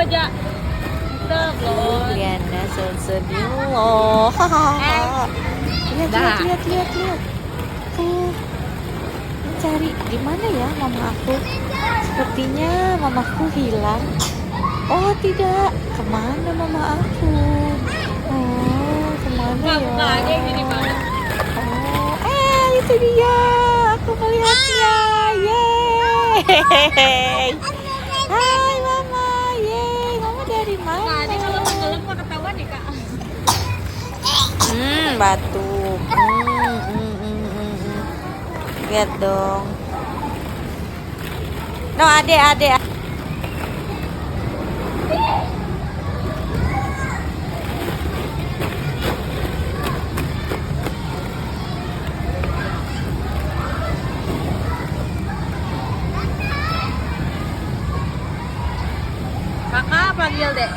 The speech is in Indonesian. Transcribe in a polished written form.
Ja. Mantap loh. Liana senyum loh. Lihat. Tuh, mencari di mana ya mama aku? Sepertinya mamaku hilang. Oh tidak, kemana mama aku? Oh, kemana ya? Buka aja gini banget. Oh, itu dia. Aku melihatnya. Yeay. Hai mama, yeay. Mama dari mana? Nah, ini kalau tenggelam mah ketahuan nih kak. Batu. Lihat dong. No, ade. Kakak panggil dek.